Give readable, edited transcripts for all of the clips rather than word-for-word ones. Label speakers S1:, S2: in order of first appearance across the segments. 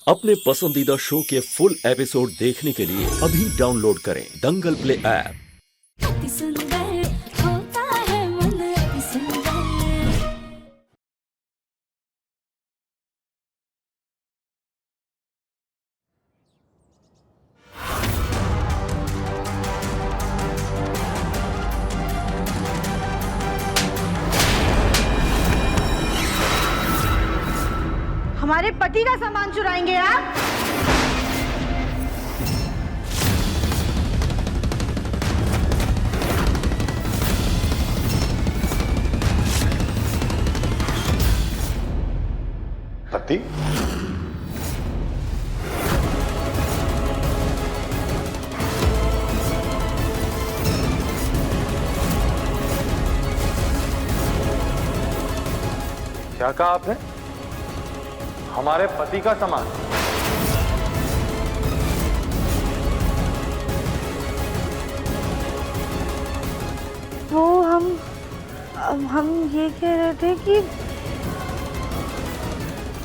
S1: अपने पसंदीदा शो के फुल एपिसोड देखने के लिए अभी डाउनलोड करें दंगल प्ले ऐप।
S2: अति सुंदर होता है मन अति सुंदर।
S3: हमारे पति का सामान चुराएंगे आप?
S4: पति? क्या कहा आपने? हमारे पति का सामान?
S3: वो हम ये कह रहे थे कि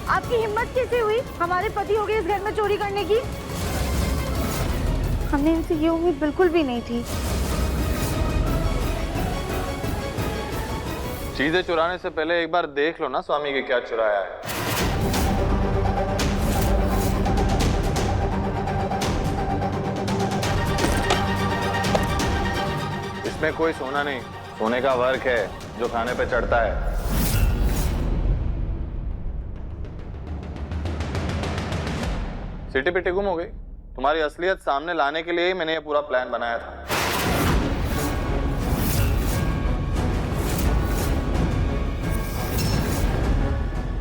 S3: आपकी हिम्मत कैसे हुई हमारे पति हो गए इस घर में चोरी करने की? हमने इनसे ये उम्मीद बिल्कुल भी नहीं थी।
S4: चीजें चुराने से पहले एक बार देख लो ना स्वामी के क्या चुराया है। इसमें कोई सोना नहीं, सोने का वर्क है जो खाने पे चढ़ता है। सिटी पिटी गुम हो गई। तुम्हारी असलियत सामने लाने के लिए ही मैंने ये पूरा प्लान बनाया था।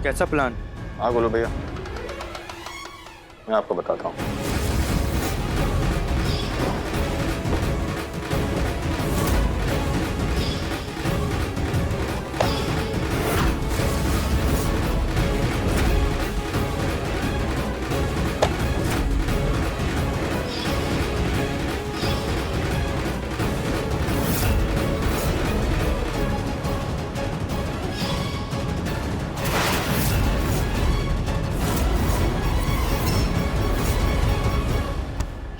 S5: कैसा प्लान?
S4: हाँ बोलो भैया, मैं आपको बताता हूँ।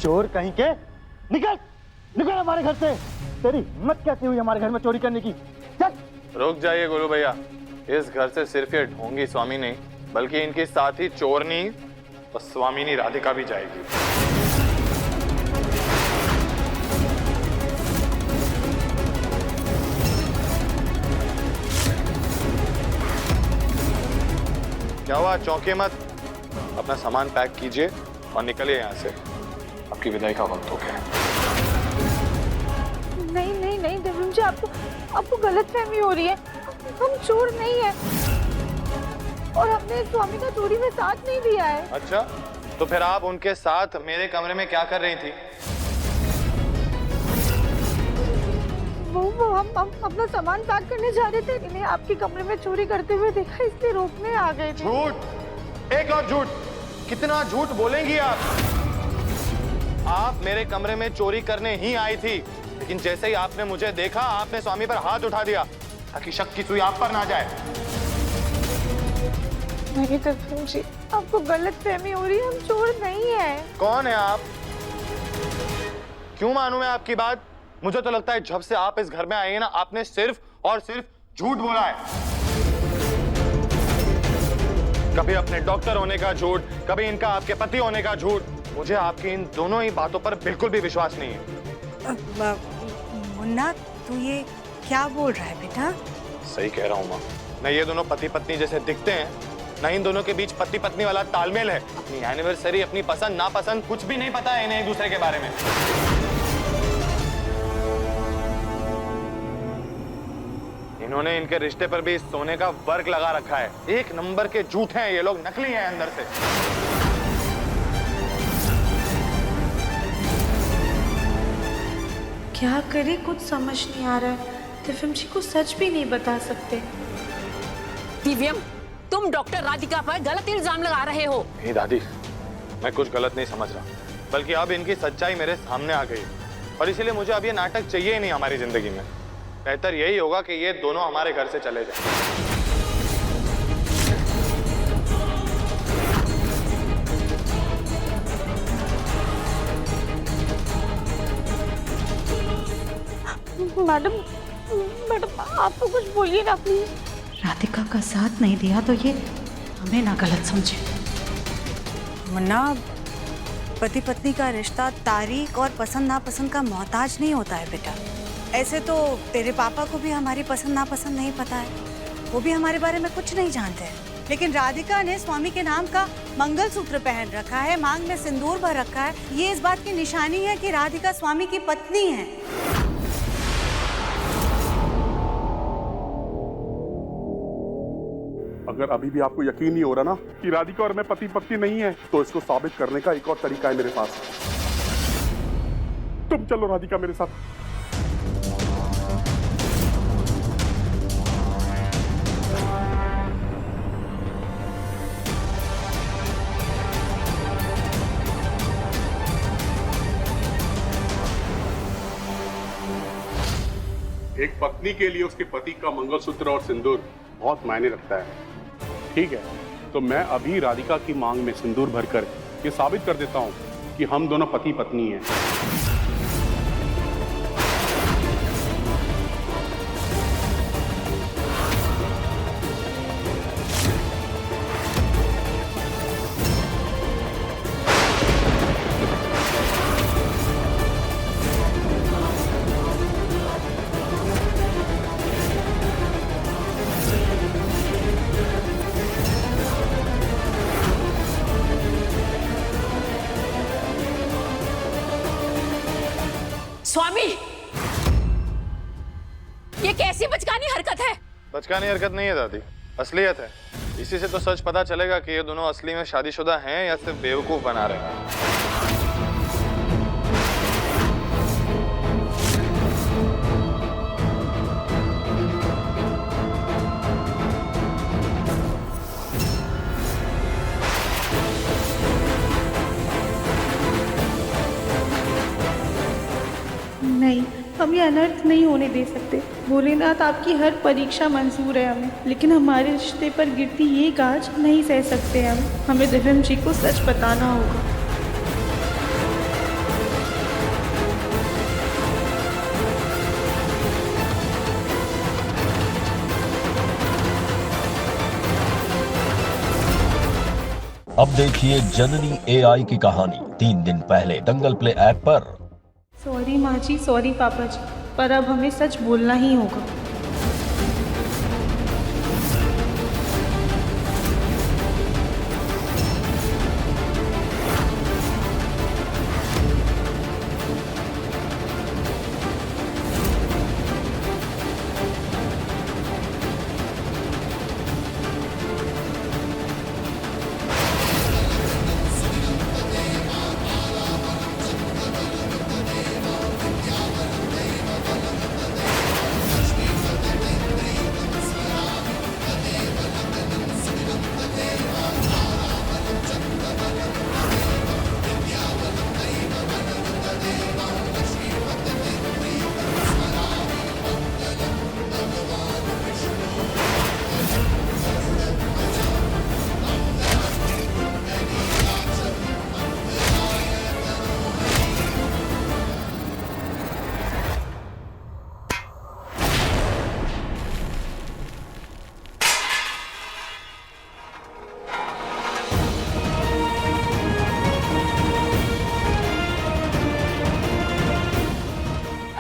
S6: चोर कहीं के, निकल निकल हमारे घर से। तेरी हिम्मत कैसे हुई हमारे घर में चोरी करने की? चल।
S4: रुक जाइए गुरु भैया, इस घर से सिर्फ ये ढोंगी स्वामी नहीं बल्कि इनके साथ ही चोरनी और स्वामिनी राधिका भी जाएगी। क्या हुआ, चौंके मत। अपना सामान पैक कीजिए और निकलिए यहाँ से। आपकी विदाई का वक्त हो गया है।
S3: नहीं नहीं नहीं दिव्यम जी, आपको गलतफहमी हो रही है। हम चोर नहीं है और हमने स्वामी का चोरी में साथ नहीं दिया है।
S4: अच्छा, तो फिर आप उनके साथ मेरे कमरे में क्या कर रही थी?
S3: वो हम अपना सामान पैक करने जा रहे थे। इन्हें आपके कमरे में चोरी करते हुए देखा, इसलिए रोकने आ गए थे।
S4: झूठ, एक और झूठ। कितना झूठ बोलेंगी आप? आप मेरे कमरे में चोरी करने ही आई थी, लेकिन जैसे ही आपने मुझे देखा आपने स्वामी पर हाथ उठा दिया ताकि शक की सुई आप पर ना जाए।
S3: नहीं दिव्यम जी, आपको गलतफहमी हो रही है। हम चोर नहीं है।
S4: कौन है आप? क्यों मानूं मैं आपकी बात? मुझे तो लगता है जब से आप इस घर में आए हैं ना, आपने सिर्फ और सिर्फ झूठ बोला है। कभी अपने डॉक्टर होने का झूठ, कभी इनका आपके पति होने का झूठ। मुझे आपकी इन दोनों ही बातों पर बिल्कुल भी विश्वास नहीं है।
S7: मुन्ना, तू ये क्या बोल रहा है बेटा?
S4: सही कह रहा हूँ माँ। न ये दोनों पति पत्नी जैसे दिखते हैं, न इन दोनों के बीच पति पत्नी वाला तालमेल है। अपनी एनिवर्सरी, अपनी पसंद नापसंद कुछ भी नहीं पता है इन्हें एक दूसरे के बारे में। इन्होंने इनके रिश्ते पर भी सोने का वर्क लगा रखा है। एक नंबर के झूठ हैं ये लोग, नकली हैं अंदर से।
S3: क्या करे, कुछ समझ नहीं आ रहा है। दिव्यम जी को सच भी नहीं बता सकते।
S8: दिव्यम, तुम डॉक्टर राधिका पर गलत इल्जाम लगा रहे हो।
S4: नहीं दादी, मैं कुछ गलत नहीं समझ रहा, बल्कि अब इनकी सच्चाई मेरे सामने आ गई और इसीलिए मुझे अब ये नाटक चाहिए ही नहीं हमारी जिंदगी में। बेहतर यही होगा कि ये दोनों हमारे घर से चले जाएं।
S3: मैडम मैडम आप तो कुछ बोलिए ना प्लीज।
S7: राधिका का साथ नहीं दिया तो ये हमें ना गलत समझे। मुन्ना, पति पत्नी का रिश्ता तारीख और पसंद नापसंद का मोहताज नहीं होता है बेटा। ऐसे तो तेरे पापा को भी हमारी पसंद नापसंद नहीं पता है, वो भी हमारे बारे में कुछ नहीं जानते हैं। लेकिन राधिका ने स्वामी के नाम का मंगलसूत्र पहन रखा है, मांग में सिंदूर भर रखा है। ये इस बात की निशानी है कि राधिका स्वामी की पत्नी है।
S9: अगर अभी भी आपको यकीन नहीं हो रहा ना कि राधिका और मैं पति पत्नी नहीं है, तो इसको साबित करने का एक और तरीका है मेरे पास। तुम चलो राधिका मेरे साथ। एक पत्नी के लिए उसके पति का मंगलसूत्र और सिंदूर बहुत मायने रखता है। ठीक है, तो मैं अभी राधिका की मांग में सिंदूर भरकर ये साबित कर देता हूं कि हम दोनों पति पत्नी हैं।
S8: स्वामी, ये कैसी बचकानी हरकत है?
S4: बचकानी हरकत नहीं है दादी, असलियत है। इसी से तो सच पता चलेगा कि ये दोनों असली में शादीशुदा हैं या सिर्फ बेवकूफ बना रहे हैं।
S3: नहीं, हम ये अनर्थ नहीं होने दे सकते। भोलेनाथ आपकी हर परीक्षा मंजूर है हमें, लेकिन हमारे रिश्ते पर गिरती ये गाज नहीं सह सकते हम। हमें दिव्यम जी को सच बताना होगा।
S1: अब देखिए जननी AI की कहानी 3 दिन पहले दंगल प्ले ऐप पर।
S3: सॉरी माँ जी, सॉरी पापा जी, पर अब हमें सच बोलना ही होगा।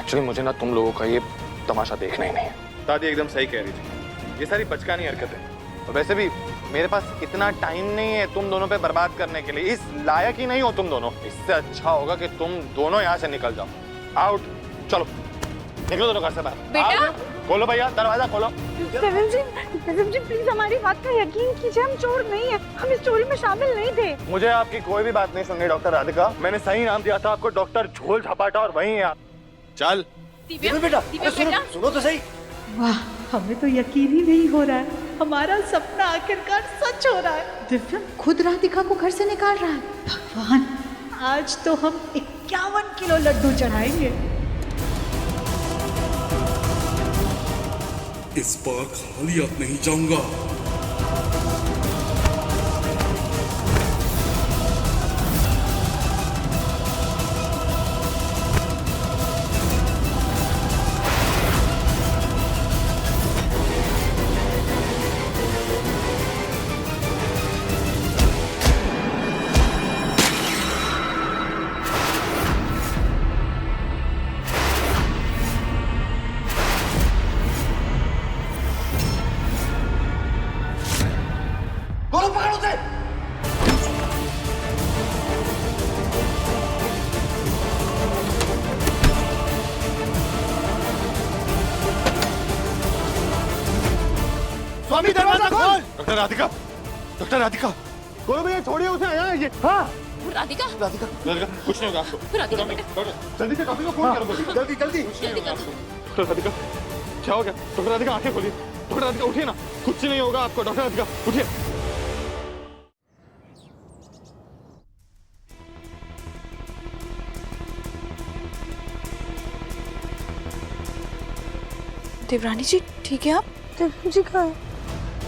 S4: एक्चुअली मुझे ना तुम लोगों का ये तमाशा देखना ही नहीं है। दादी एकदम सही कह रही थी, ये सारी बचकानी हरकत है। और वैसे भी मेरे पास इतना टाइम नहीं है तुम दोनों पे बर्बाद करने के लिए। इस लायक ही नहीं हो तुम दोनों। इससे अच्छा होगा कि तुम दोनों यहाँ से निकल जाओ। आउट, चलो निकलो दोनों घर से बाहर।
S8: बेटा,
S4: खोलो भैया, दरवाजा खोलो।
S3: दिव्यम जी प्लीज हमारी बात का यकीन कीजिए, हम चोर नहीं है, हम इस चोरी में शामिल नहीं थे।
S4: मुझे आपकी कोई भी बात नहीं सुननी डॉक्टर राधिका। मैंने सही नाम दिया था आपको, डॉक्टर झोल झपाटा, और वही है आप। चल
S6: बेटा, सुनो तो सही।
S3: वाह, हमें तो यकीन ही नहीं हो रहा है, हमारा सपना आखिरकार सच हो रहा है।
S7: दिव्यम खुद राधिका को घर से निकाल रहा है। भगवान,
S3: आज तो हम 51 किलो लड्डू चढ़ाएंगे।
S9: इस बार खाली हाथ नहीं जाऊंगा।
S6: स्वामी दरवाजा खोल।
S4: डॉक्टर राधिका, डॉक्टर राधिका, बोलो भैया छोड़िए उसे, आया है ये।
S6: हाँ
S8: राधिका,
S4: राधिका, राधिका कुछ नहीं होगा आपको।
S8: राधिका बेटा,
S4: डॉक्टर जल्दी से डॉक्टर को फोन करो, जल्दी जल्दी।
S8: जल्दी कर।
S4: डॉक्टर राधिका क्या हो गया? डॉक्टर राधिका आंखें खोलिए। डॉक्टर राधिका उठिए ना, कुछ नहीं होगा आपको। डॉक्टर राधिका उठिए।
S3: देवरानी जी ठीक है आप? देवरानी जी कहाँ है?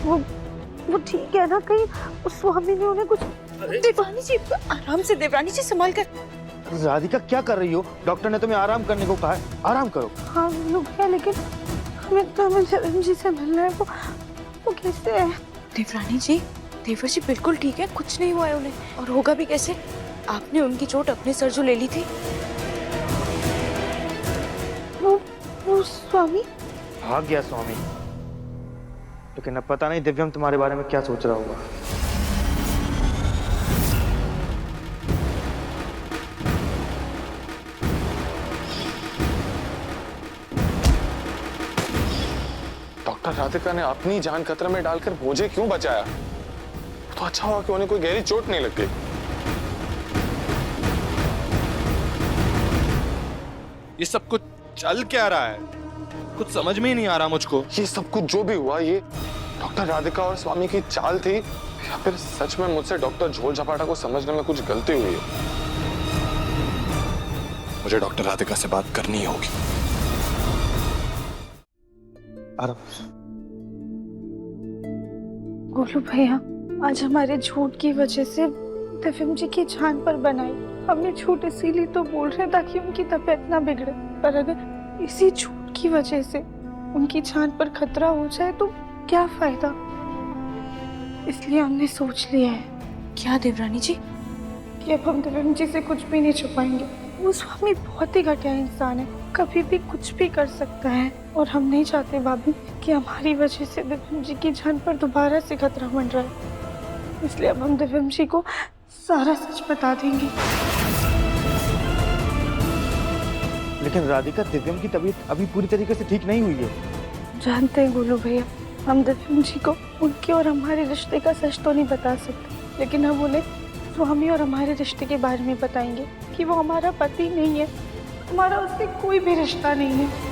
S3: वो ठीक है ना? कहीं उस स्वामी ने उन्हें कुछ? देवरानी जी आराम से, देवरानी जी संभाल कर।
S6: राधिका क्या कर रही हो? डॉक्टर ने तुम्हें आराम करने को कहा है, आराम करो।
S3: हाँ लोग क्या, लेकिन हमें देवरानी जी से मिलना है। वो कैसे है? देवरानी जी, देवर जी बिल्कुल ठीक है, कुछ नहीं हुआ है उन्हें। और होगा भी कैसे? आपने उनकी चोट अपने सर जो ले ली थी। वो स्वामी
S6: भाग गया स्वामी, लेकिन अब पता नहीं दिव्यम तुम्हारे बारे में क्या सोच रहा होगा।
S4: डॉक्टर राधिका ने अपनी जान खतरे में डालकर मुझे क्यों बचाया? तो अच्छा हुआ कि उन्हें कोई गहरी चोट नहीं लग गई। ये सब कुछ चल क्या रहा है? कुछ समझ में ही नहीं आ रहा मुझको। ये सब कुछ जो भी हुआ, ये डॉक्टर राधिका और स्वामी की चाल थी या फिर सच में मुझसे डॉक्टर झोल झपाटा को समझने में कुछ गलती हुई है? मुझे डॉक्टर राधिका से बात करनी होगी।
S3: गोलू भैया, आज हमारे झूठ की वजह से दिव्यम जी की जान पर बनाई। हमने झूठ इसीलिए तो बोल रहे ताकि उनकी तबीयत ना बिगड़े, पर अगर इसी झूठ की वजह से उनकी जान पर खतरा हो जाए तो क्या फायदा? इसलिए हमने सोच लिया है। क्या देवरानी जी? कि अब हम दिव्यम जी से कुछ भी नहीं छुपाएंगे। वो स्वामी बहुत ही घटिया इंसान है, कभी भी कुछ भी कर सकता है। और हम नहीं चाहते भाभी कि हमारी वजह से दिव्यम जी की जान पर दोबारा से खतरा मंडराए। इसलिए अब हम दिव्यम जी को सारा सच बता देंगे।
S6: लेकिन राधिका, दिव्यम की तबीयत अभी पूरी तरीके से ठीक नहीं हुई है।
S3: जानते हैं गोलू भैया, हम दिव्यम जी को उनके और हमारे रिश्ते का सच तो नहीं बता सकते, लेकिन हम उन्हें स्वामी और हमारे रिश्ते के बारे में बताएंगे कि वो हमारा पति नहीं है, हमारा उससे कोई भी रिश्ता नहीं है।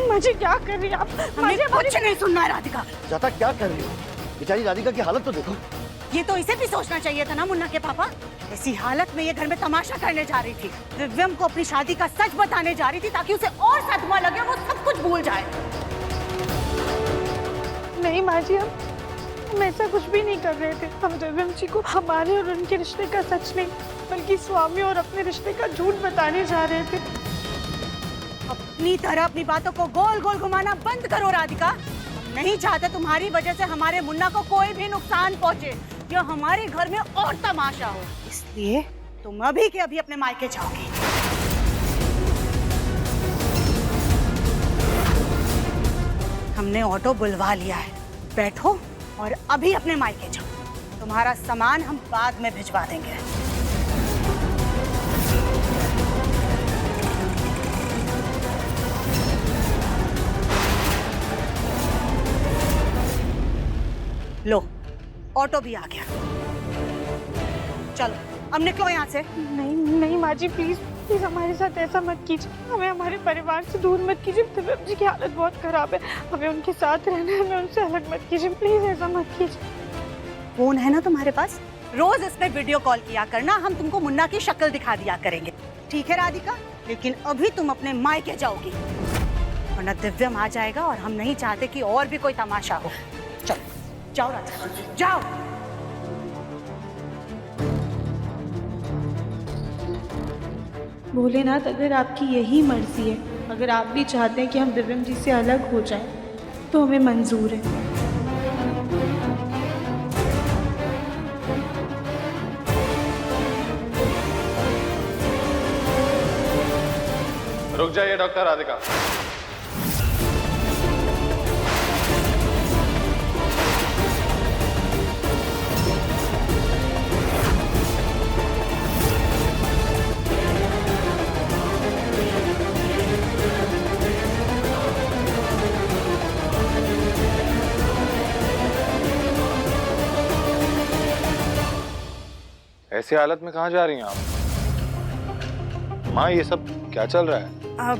S3: मुझे क्या कर रही है आप?
S7: हमें कुछ नहीं सुनना है राधिका।
S6: जाता क्या कर रही हो? बेचारी राधिका की हालत तो देखो।
S7: ये तो इसे भी सोचना चाहिए था ना मुन्ना के पापा। ऐसी हालत में ये घर में तमाशा करने जा रही थी, दिव्यम को अपनी शादी का सच बताने जा रही थी ताकि उसे और सदमा लगे, वो सब कुछ भूल जाए।
S3: नहीं माँ जी, हम ऐसा कुछ भी नहीं कर रहे थे। हम दिव्यम जी को हमारे और उनके रिश्ते का सच नहीं, बल्कि स्वामी और अपने रिश्ते का झूठ बताने जा रहे थे।
S7: अपनी तरह अपनी बातों को गोल गोल घुमाना बंद करो राधिका। नहीं चाहते तुम्हारी वजह से हमारे मुन्ना को कोई भी नुकसान पहुंचे या हमारे घर में और तमाशा हो। इसलिए तुम अभी के अभी अपने मायके जाओगी। हमने ऑटो बुलवा लिया है, बैठो और अभी अपने मायके जाओ। तुम्हारा सामान हम बाद में भिजवा देंगे। लो, ऑटो भी आ गया। चलो अब निकलो यहाँ से।
S3: नहीं नहीं माँ जी, प्लीज प्लीज हमारे साथ ऐसा मत कीजिए। हमें हमारे परिवार से दूर मत कीजिए। दिव्यम जी की हालत बहुत खराब है, हमें उनके साथ रहना है, हमें उनसे अलग मत कीजिए। प्लीज ऐसा मत कीजिए।
S7: फोन है ना तुम्हारे पास? रोज इसमें वीडियो कॉल किया करना, हम तुमको मुन्ना की शक्ल दिखा दिया करेंगे। ठीक है राधिका? लेकिन अभी तुम अपने मायके जाओगी, वरना दिव्यम आ जाएगा और हम नहीं चाहते कि और भी कोई तमाशा हो। चलो जाओ राधिका, जाओ।
S3: भोलेनाथ, अगर आपकी यही मर्जी है, अगर आप भी चाहते हैं कि हम दिव्यम जी से अलग हो जाएं, तो हमें मंजूर है।
S4: रुक जाइए डॉक्टर राधिका। ऐसी हालत में कहाँ जा रही हैं आप? माँ, ये सब क्या चल रहा है?
S7: अब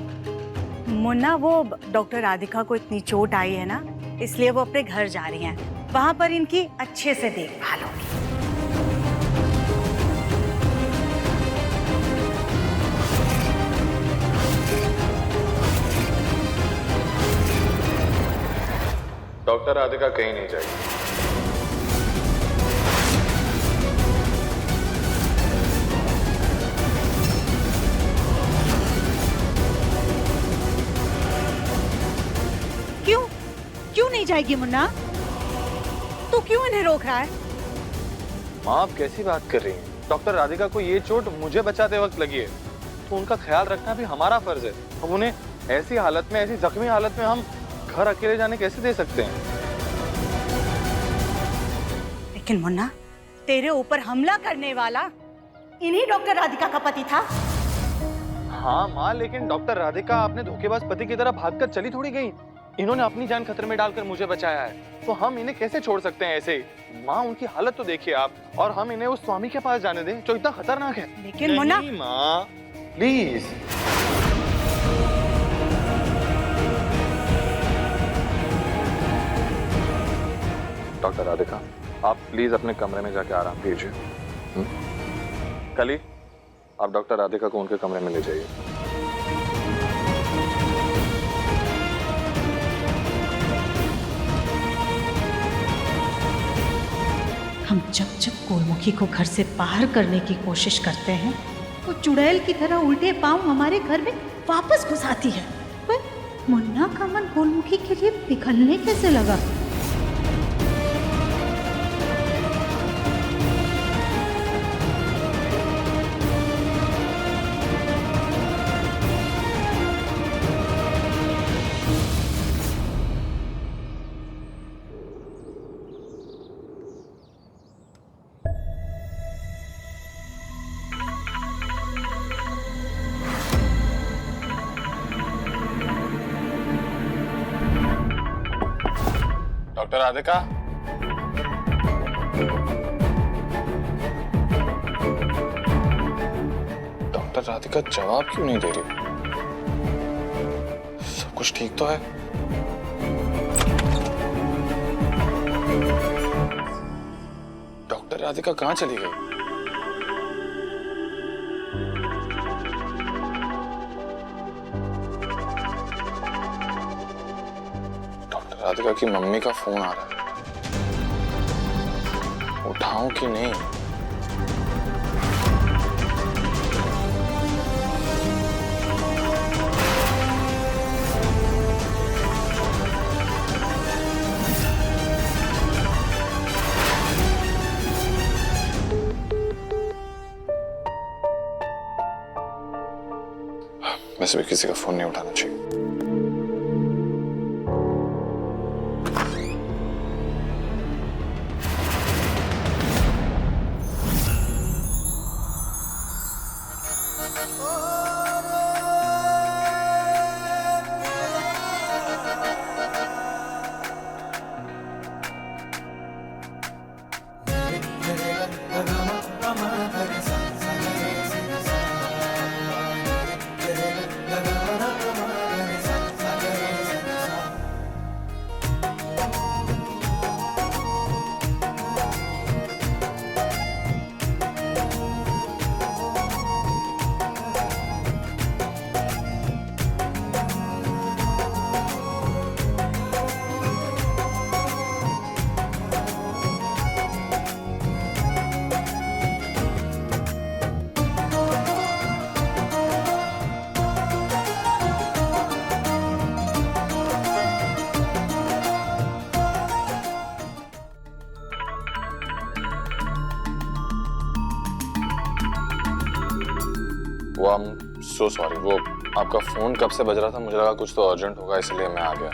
S7: मुन्ना, वो डॉक्टर राधिका को इतनी चोट आई है ना, इसलिए वो अपने घर जा रही हैं। वहां पर इनकी अच्छे से देखभाल होगी।
S4: डॉक्टर राधिका कहीं नहीं जाएगी।
S7: क्यों नहीं जाएगी मुन्ना? तो क्यों इन्हें रोक रहा है?
S4: माँ, आप कैसी बात कर रही हैं? डॉक्टर राधिका को ये चोट मुझे बचाते वक्त लगी है, तो उनका ख्याल रखना भी हमारा फर्ज है। अब उन्हें ऐसी हालत में, ऐसी जख्मी हालत में हम घर अकेले जाने कैसे दे सकते हैं?
S7: लेकिन मुन्ना, तेरे ऊपर हमला करने वाला इन्हीं डॉक्टर राधिका का पति था।
S4: हाँ माँ, लेकिन डॉक्टर राधिका अपने धोखेबाज पति की तरह भागकर चली थोड़ी गई। इन्होंने अपनी जान खतरे में डालकर मुझे बचाया है, तो हम इन्हें कैसे छोड़ सकते हैं ऐसे? माँ, उनकी हालत तो देखिए आप, और हम इन्हें उस स्वामी के पास जाने दें जो इतना खतरनाक है।
S7: लेकिन मुन्ना,
S4: माँ प्लीज। डॉक्टर राधिका, आप प्लीज अपने कमरे में जाके आराम कीजिए। कली, आप डॉक्टर राधिका को उनके कमरे में ले जाइए।
S3: हम जब जब कोलमुखी को घर से बाहर करने की कोशिश करते हैं, वो चुड़ैल की तरह उल्टे पांव हमारे घर में वापस घुस आती है। पर मुन्ना का मन कोलमुखी के लिए पिघलने कैसे लगा?
S4: डॉक्टर राधिका, डॉक्टर राधिका जवाब क्यों नहीं दे रही? सब कुछ ठीक तो है? डॉक्टर राधिका कहाँ चली गई? राधिका की मम्मी का फोन आ रहा है, उठाऊं कि नहीं? वैसे भी किसी का फोन नहीं उठाना चाहिए। वो आई एम सो सॉरी, वो आपका फोन कब से बज रहा था, मुझे लगा कुछ तो अर्जेंट होगा इसलिए मैं आ गया।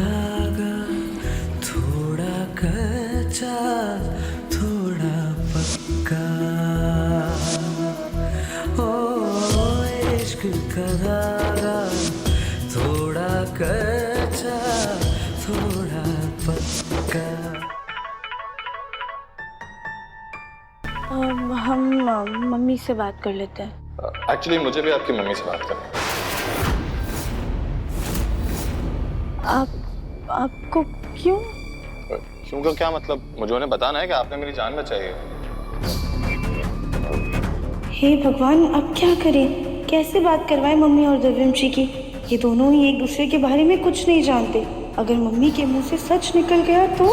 S10: धागा, थोड़ा कच्चा थोड़ा पक्का, ओ इश्क का धागा, थोड़ा कच्चा थोड़ा पक्का।
S3: हम मम्मी से बात कर लेते हैं।
S4: एक्चुअली मुझे भी आपकी मम्मी से बात करनी है।
S3: आपको क्यों?
S4: क्यों का क्या मतलब? मुझे उन्हें बताना है कि आपने मेरी जान बचाई है।
S3: हे भगवान, अब क्या करें? कैसे बात करवाएं मम्मी और दिव्यंशी की? ये दोनों ही एक दूसरे के बारे में कुछ नहीं जानते। अगर मम्मी के मुंह से सच निकल गया तो